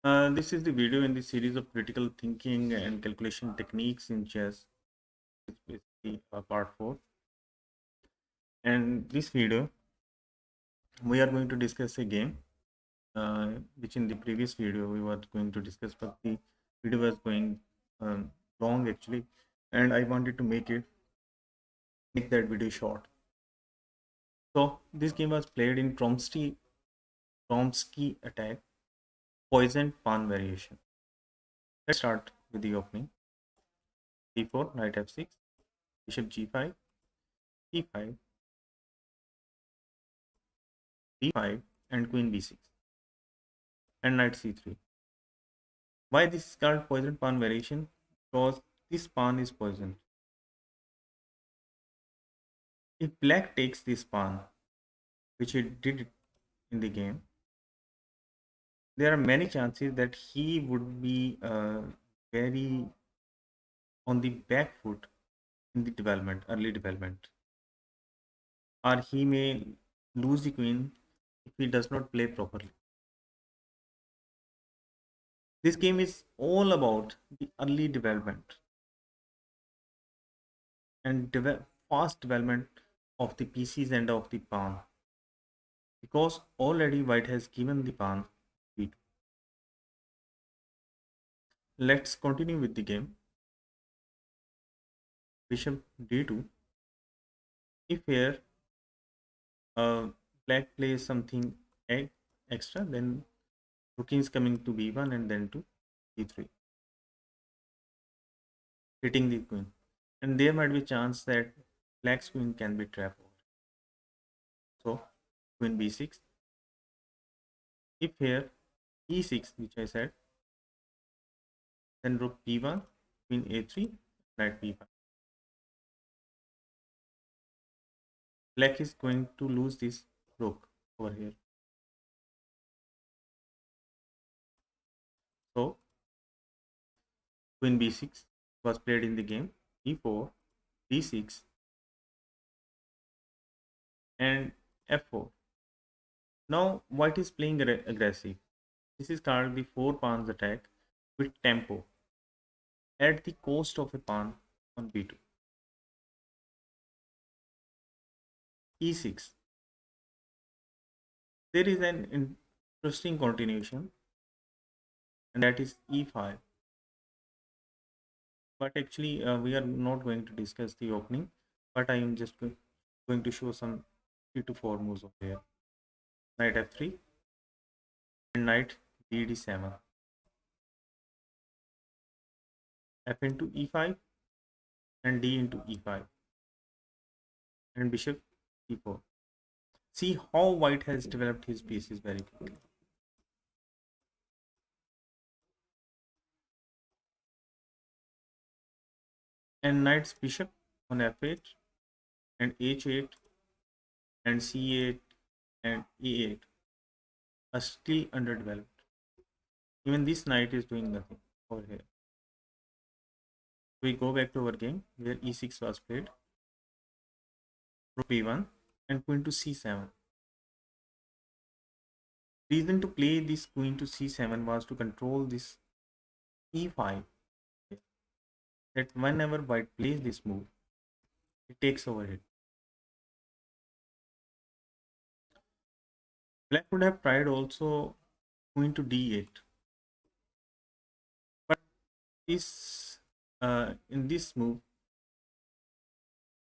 This is the video in the series of critical thinking and calculation techniques in chess. It's basically part 4. And this video, we are going to discuss a game, which in the previous video we were going to discuss, but the video was going long actually, and I wanted to make that video short. So this game was played in Chomsky attack, poisoned pawn variation. Let's start with the opening. d4, knight f6, bishop g5, e5, d5, and queen b6, and knight c3. Why this is called poison pawn variation? Because this pawn is poisoned. If black takes this pawn, which he did in the game, there are many chances that he would be very on the back foot in the development, early development, or he may lose the queen if he does not play properly. This game is all about the early development and fast development of the pieces and of the pawn, because already white has given the pawn b2. Let's continue with the game. Bishop d2. If here black plays something extra, then rook is coming to b1 and then to b3, hitting the queen, and there might be a chance that black's queen can be trapped over. So queen b6. If here e6, which I said, then rook b1, queen a3, knight b5. Black is going to lose this rook over here. So queen b6 was played in the game, e4, d6, and f4. Now white is playing aggressive. This is called the four pawns attack with tempo at the cost of a pawn on b2. e6. There is an interesting continuation, and that is e5. But actually we are not going to discuss the opening, but I am just going to show some 3 to 4 moves over here. Knight f3 and knight d7, f into e5 and d into e5, and bishop e4. See how white has developed his pieces very quickly. And knight's bishop on f8 and h8 and c8 and e8 are still underdeveloped. Even this knight is doing nothing over here. We go back to our game where e6 was played, rook b1 and queen to c7. Reason to play this queen to c7 was to control this e5, that whenever white plays this move, it takes over it. Black would have tried also queen to d8, but this in this move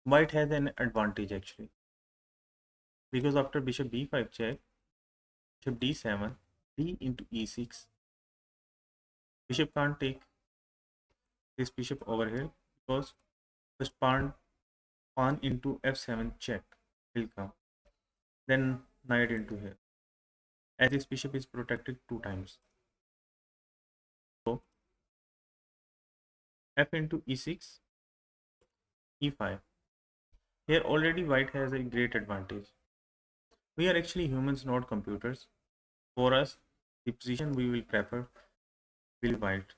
white has an advantage actually, because after bishop b5 check, bishop d7, d into e6, bishop can't take this bishop over here, because first pawn into f7 check will come, then knight into here, as this bishop is protected 2 times. So f into e6, e5. Here already white has a great advantage. We are actually humans, not computers. For us, the position we will prefer will be white.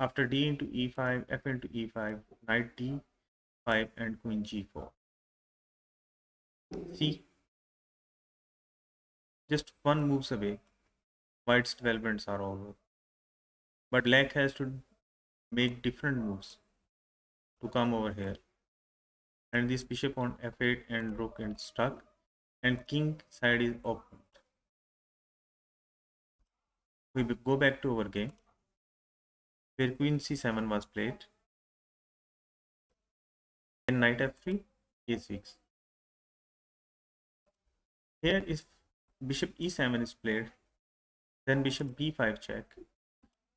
After d into e5, f into e5, knight d5 and queen g4. See, just one moves away white's developments are over. But black has to make different moves to come over here. And this bishop on f8 and rook is stuck, and king side is open. We will go back to our game where queen c7 was played. Then knight f3, a6. Here is bishop e7 is played, then bishop b5 check,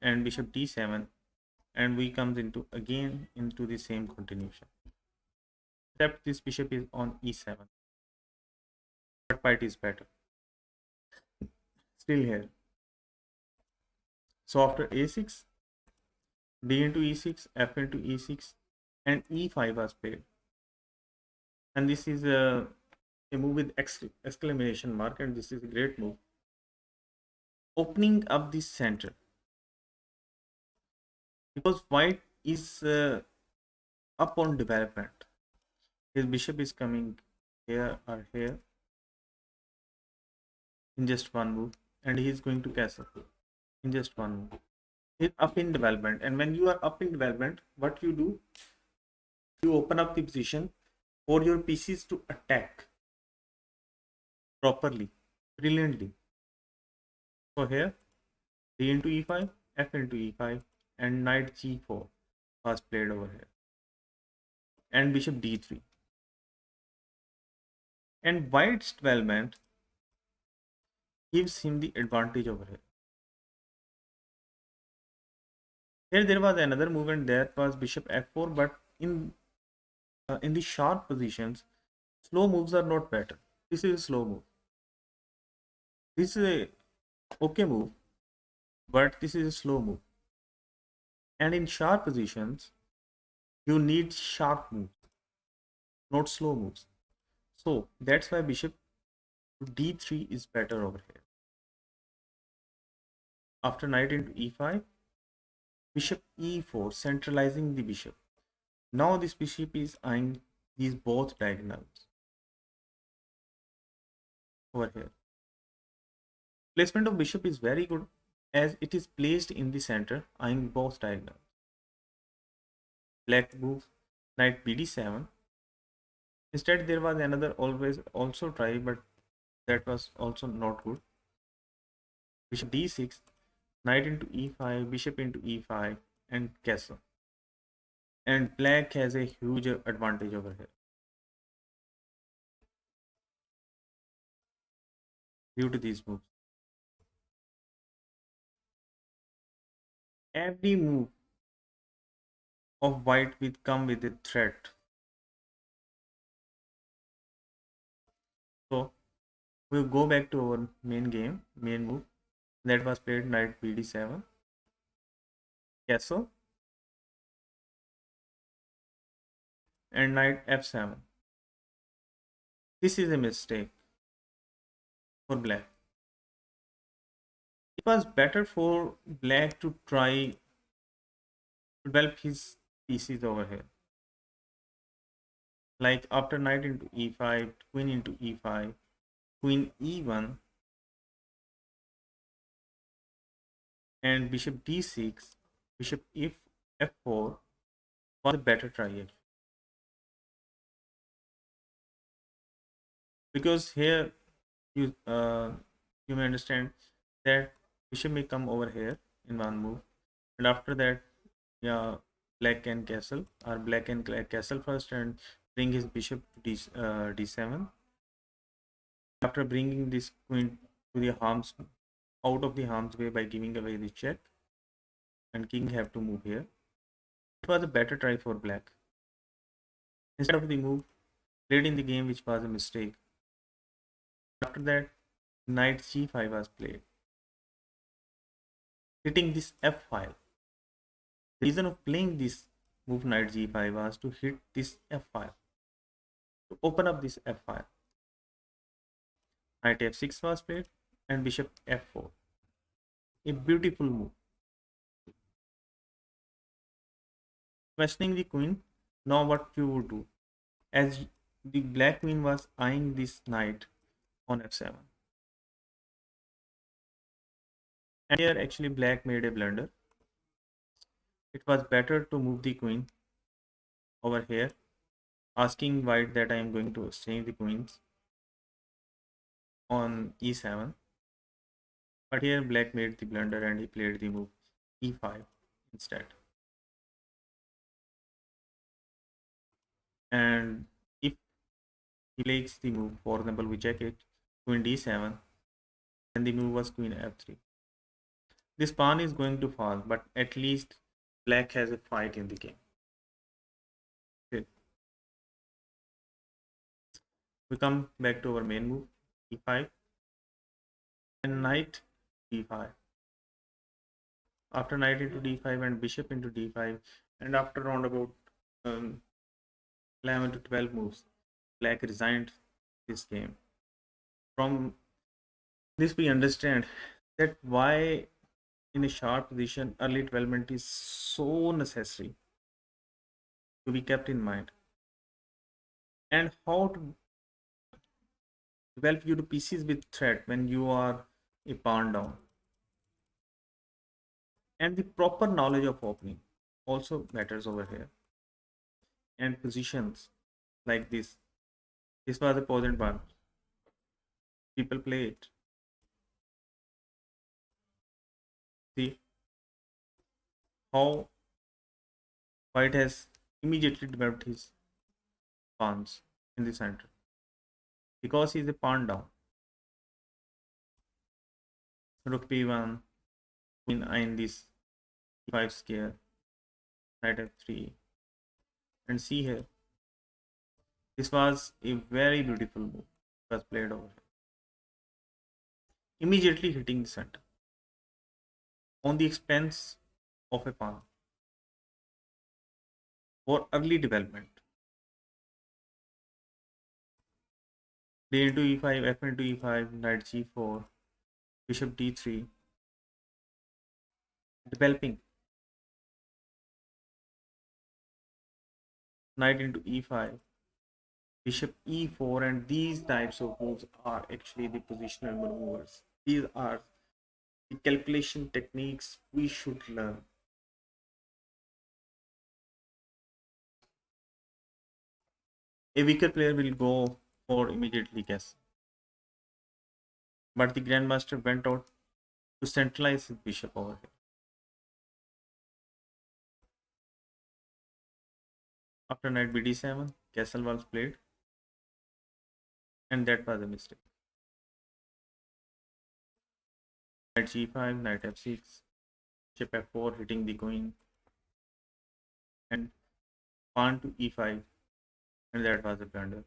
and bishop d7, and we comes into again into the same continuation. Except this bishop is on e7. But white is better. Still here. So after a6, d into e6, f into e6, and e5 was played. And this is a move with exclamation mark, and this is a great move. Opening up the center. Because white is up on development. His bishop is coming here or here in just one move, and he is going to castle in just one move. He's up in development, and when you are up in development, what you do, you open up the position for your pieces to attack properly, brilliantly. So here, d into e5, f into e5, and knight g4 was played over here, and bishop d3. And white's development gives him the advantage over here. Here there was another movement, that was bishop f4, but in the sharp positions, slow moves are not better. This is a slow move. This is a okay move, but this is a slow move. And in sharp positions, you need sharp moves, not slow moves. So that's why bishop d3 is better over here. After knight into e5, bishop e4, centralizing the bishop. Now this bishop is eyeing these both diagonals over here. Placement of bishop is very good as it is placed in the center, eyeing both diagonals. Black moves knight bd7. Instead, there was another also try, but that was also not good. Bishop d6, knight into e5, bishop into e5, and castle. And black has a huge advantage over here due to these moves. Every move of white will come with a threat. So we'll go back to our main move that was played knight bd7, castle, and knight f7. This is a mistake for black. It was better for black to try to develop his pieces over here. Like after knight into e5, queen into e5, queen e1, and bishop d6, bishop f4 was a better try because here you may understand that bishop may come over here in one move, and after that, yeah, black can castle, or black can castle first and bring his bishop to d7. After bringing this queen to the harm's out of the harm's way by giving away the check, and king have to move here. It was a better try for black instead of the move played in the game, which was a mistake. After that, knight g5 was played, hitting this f file. The reason of playing this move knight g5 was to hit this f file, to open up this f file. Knight f6 was played, and bishop f4. A beautiful move. Questioning the queen. Now what you would do? As the black queen was eyeing this knight on f7. And here actually black made a blunder. It was better to move the queen over here, asking white that I am going to exchange the queens on e7. But here black made the blunder and he played the move e5 instead. And if he plays the move, for example, we check it, queen d7, then the move was queen f3. This pawn is going to fall, but at least black has a fight in the game. Okay. We come back to our main move, e5, and knight d5. After knight into d5 and bishop into d5, and after around about um, 11 to 12 moves, black resigned this game. From this we understand that why in a sharp position early development is so necessary to be kept in mind, and how to develop your pieces with threat when you are a pawn down, and the proper knowledge of opening also matters over here, and positions like this was a potent one, people play it. See how white has immediately developed his pawns in the center because he is a pawn down. Rook b1, queen in this e5 square, knight f3, and see here. This was a very beautiful move. It was played over here. Immediately hitting the center on the expense of a pawn for early development. D into e5, f into e5, knight g4, bishop d3, developing knight into e5, bishop e4, and these types of moves are actually the positional maneuvers. These are the calculation techniques we should learn. A weaker player will go for immediately guess, but the grandmaster went out to centralize his bishop over here. After knight bd7, castle was played, and that was a mistake. Knight g5, knight f6, bishop f4, hitting the queen, and pawn to e5, and that was a blunder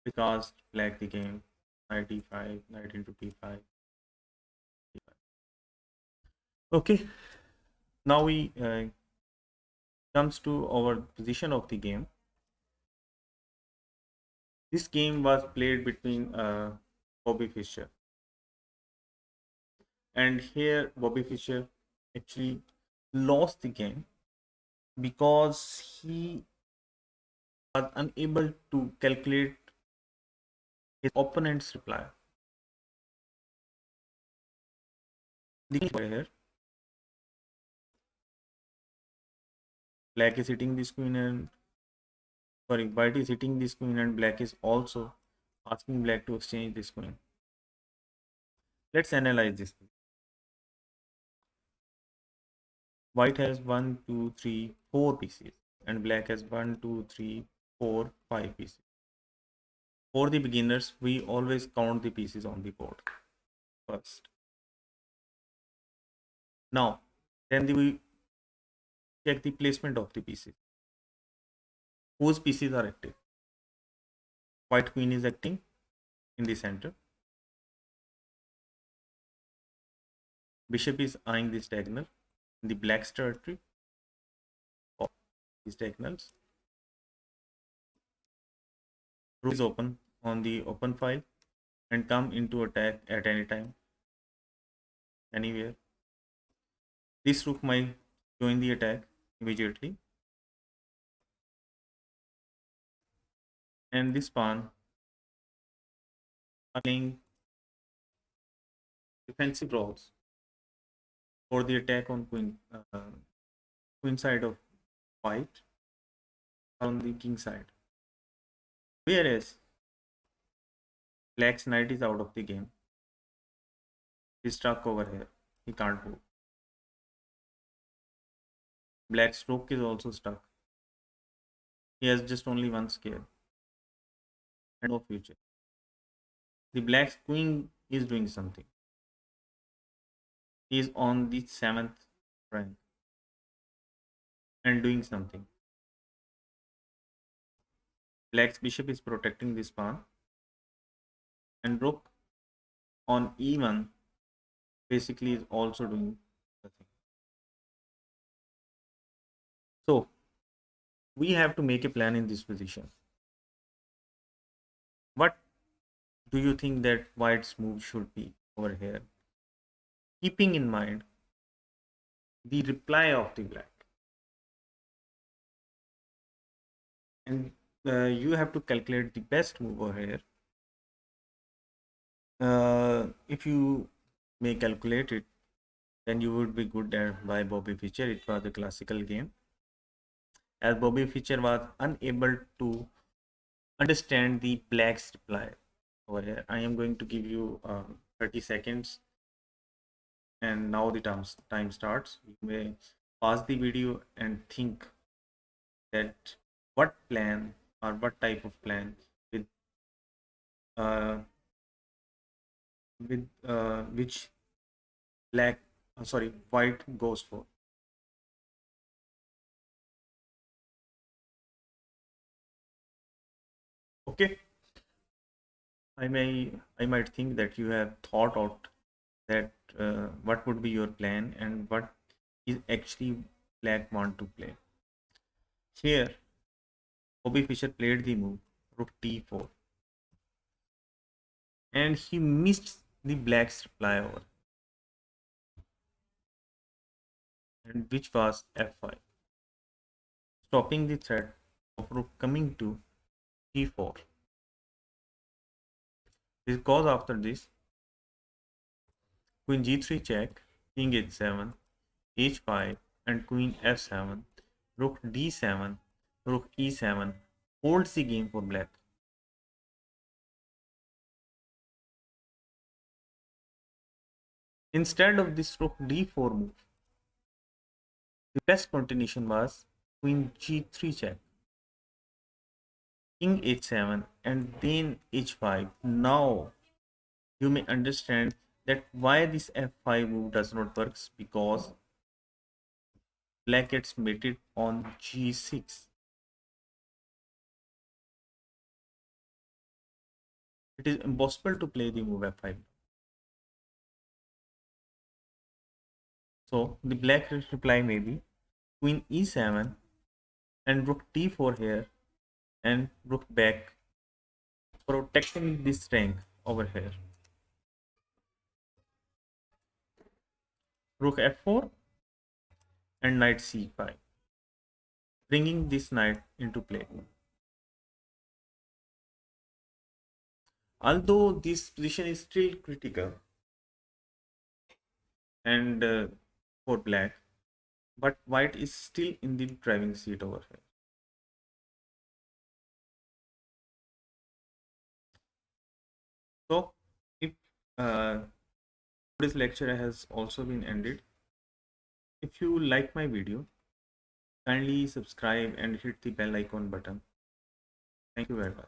because black the game. Knight e5, knight into b5. Okay, now we comes to our position of the game. This game was played between Bobby Fischer, and here Bobby Fischer actually lost the game because he was unable to calculate his opponent's reply. The here, black is hitting this queen and sorry, white is hitting this queen and black is also asking black to exchange this queen. Let's analyze this. White has 1, 2, 3, 4 pieces, and black has 1, 2, 3, 4, 5 pieces. For the beginners, we always count the pieces on the board first. Now, then we check the placement of the pieces. Whose pieces are active? White queen is acting in the center. Bishop is eyeing this diagonal in the black's territory of these diagonals. Rook is open on the open file and come into attack at any time, anywhere. This rook might join the attack immediately, and this pawn are playing defensive roles. for the attack on queen side of white on the king side. Whereas black's knight is out of the game. He's stuck over here. He can't move. Black's rook is also stuck. He has just only one square and no future. The black's queen is doing something. He is on the 7th rank and doing something. Black's bishop is protecting this pawn, and rook on e1 basically is also doing the thing. So we have to make a plan in this position. What do you think that white's move should be over here? Keeping in mind the reply of the black. And you have to calculate the best move over here. If you may calculate it, then you would be good at by Bobby Fischer. It was a classical game. As Bobby Fischer was unable to understand the black's reply over here. I am going to give you 30 seconds, and now the time starts. You may pause the video and think that what plan or what type of plan with uh, which black sorry white goes for. Okay, I might think that you have thought out that what would be your plan and what is actually black want to play. Here Bobby Fischer played the move rook d4, and he missed the black's reply over, and which was f5, stopping the threat of rook coming to d4. Because after this, queen g3 check, king h7, h5, and queen f7, rook d7, rook e7 holds the game for black. Instead of this rook d4 move, the best continuation was queen g3 check, king h7, and then h5. Now you may understand that why this f5 move does not work, because black gets mated on g6. It is impossible to play the move f5. So the black reply may be queen e7 and rook d4 here, and rook back, protecting this rank over here. Rook f4 and knight c5, bringing this knight into play. Although this position is still critical and for black, but white is still in the driving seat over here. So if today's lecture has also been ended, if you like my video, kindly subscribe and hit the bell icon button. Thank you very much.